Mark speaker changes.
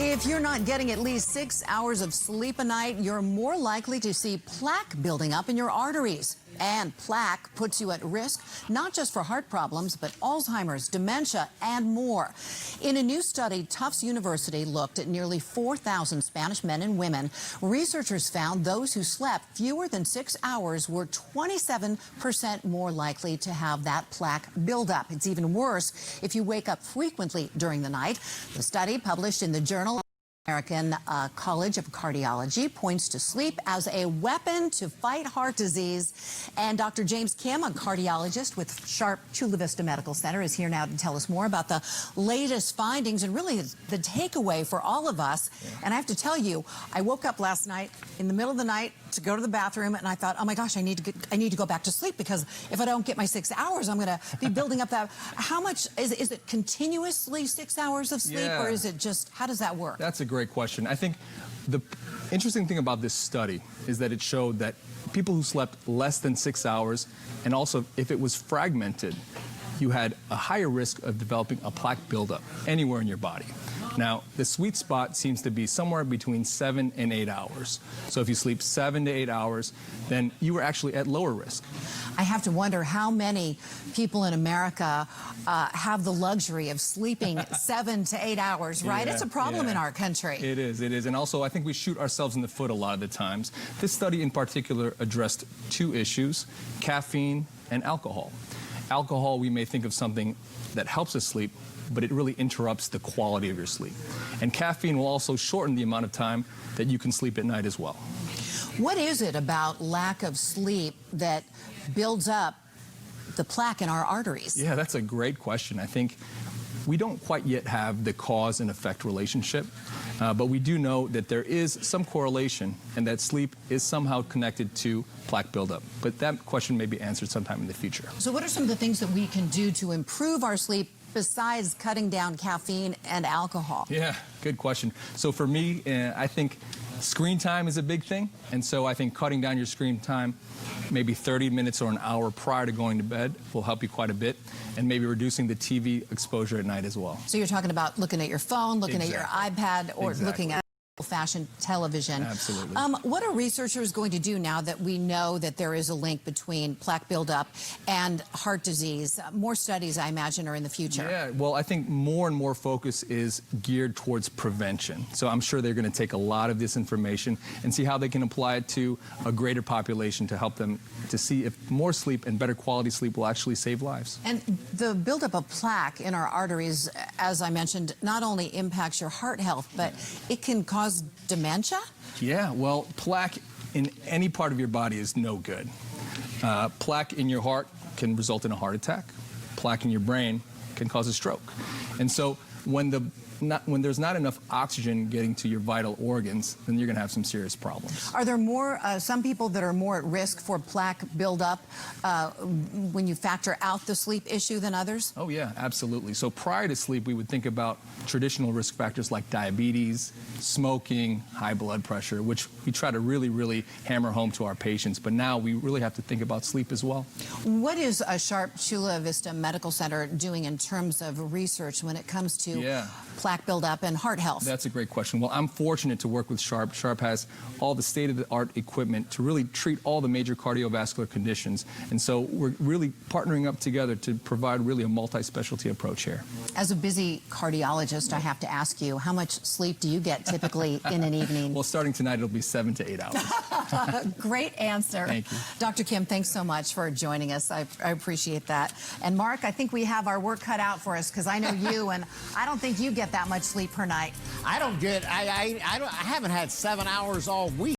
Speaker 1: If you're not getting at least 6 hours of sleep a night, you're more likely to see plaque building up in your arteries. And plaque puts you at risk, not just for heart problems, but Alzheimer's, dementia, and more. In a new study, Tufts University looked at nearly 4,000 Spanish men and women. Researchers found those who slept fewer than 6 hours were 27% more likely to have that plaque buildup. It's even worse if you wake up frequently during the night. The study, published in the journal American College of Cardiology, points to sleep as a weapon to fight heart disease. And Dr. James Kim, a cardiologist with Sharp Chula Vista Medical Center, is here now to tell us more about the latest findings and really the takeaway for all of us. And I have to tell you, I woke up last night in the middle of the night to go to the bathroom, and I thought, oh my gosh, I need to go back to sleep, because if I don't get my 6 hours, I'm going to be building up that. How much is it continuously 6 hours of sleep, or is it just, how does that work?
Speaker 2: That's a great question. I think the interesting thing about this study is that it showed that people who slept less than 6 hours, and also if it was fragmented, you had a higher risk of developing a plaque buildup anywhere in your body. Now, the sweet spot seems to be somewhere between 7 and 8 hours. So if you sleep 7 to 8 hours, then you were actually at lower risk.
Speaker 1: I have to wonder how many people in America have the luxury of sleeping 7 to 8 hours, right? It's a problem in our country.
Speaker 2: It is. And also, I think we shoot ourselves in the foot a lot of the times. This study in particular addressed two issues: caffeine and alcohol. Alcohol, we may think of something that helps us sleep, but it really interrupts the quality of your sleep. And caffeine will also shorten the amount of time that you can sleep at night as well.
Speaker 1: What is it about lack of sleep that builds up the plaque in our arteries?
Speaker 2: Yeah, that's a great question. I think we don't quite yet have the cause and effect relationship, but we do know that there is some correlation, and that sleep is somehow connected to plaque buildup. But that question may be answered sometime in the future.
Speaker 1: So what are some of the things that we can do to improve our sleep besides cutting down caffeine and alcohol?
Speaker 2: Yeah, good question. So for me, I think screen time is a big thing. And so I think cutting down your screen time, maybe 30 minutes or an hour prior to going to bed, will help you quite a bit. And maybe reducing the TV exposure at night as well.
Speaker 1: So you're talking about looking at your phone, looking at your iPad, or looking at old-fashioned television.
Speaker 2: Absolutely.
Speaker 1: What are researchers going to do now that we know that there is a link between plaque buildup and heart disease? More studies, I imagine, are in the future.
Speaker 2: Yeah, well, I think more and more focus is geared towards prevention. So I'm sure they're going to take a lot of this information and see how they can apply it to a greater population to help them to see if more sleep and better quality sleep will actually save lives.
Speaker 1: And the buildup of plaque in our arteries, as I mentioned, not only impacts your heart health, but it can cause dementia?
Speaker 2: Yeah, well, plaque in any part of your body is no good. Plaque in your heart can result in a heart attack. Plaque in your brain can cause a stroke. And so when there's not enough oxygen getting to your vital organs, then you're going to have some serious problems.
Speaker 1: Are there some people that are more at risk for plaque buildup when you factor out the sleep issue than others?
Speaker 2: Oh yeah, absolutely. So prior to sleep, we would think about traditional risk factors like diabetes, smoking, high blood pressure, which we try to really hammer home to our patients. But now we really have to think about sleep as well.
Speaker 1: What is a Sharp Chula Vista Medical Center doing in terms of research when it comes to plaque buildup and heart health?
Speaker 2: That's a great question. Well, I'm fortunate to work with Sharp. Sharp has all the state-of-the-art equipment to really treat all the major cardiovascular conditions. And so we're really partnering up together to provide really a multi-specialty approach here.
Speaker 1: As a busy cardiologist, I have to ask you, how much sleep do you get typically in an evening?
Speaker 2: Well, starting tonight, it'll be 7 to 8 hours.
Speaker 1: Great answer.
Speaker 2: Thank you.
Speaker 1: Dr. Kim, thanks so much for joining us. I appreciate that. And Mark, I think we have our work cut out for us, because I know you, and I don't think you get that much sleep per night.
Speaker 3: I haven't had 7 hours all week.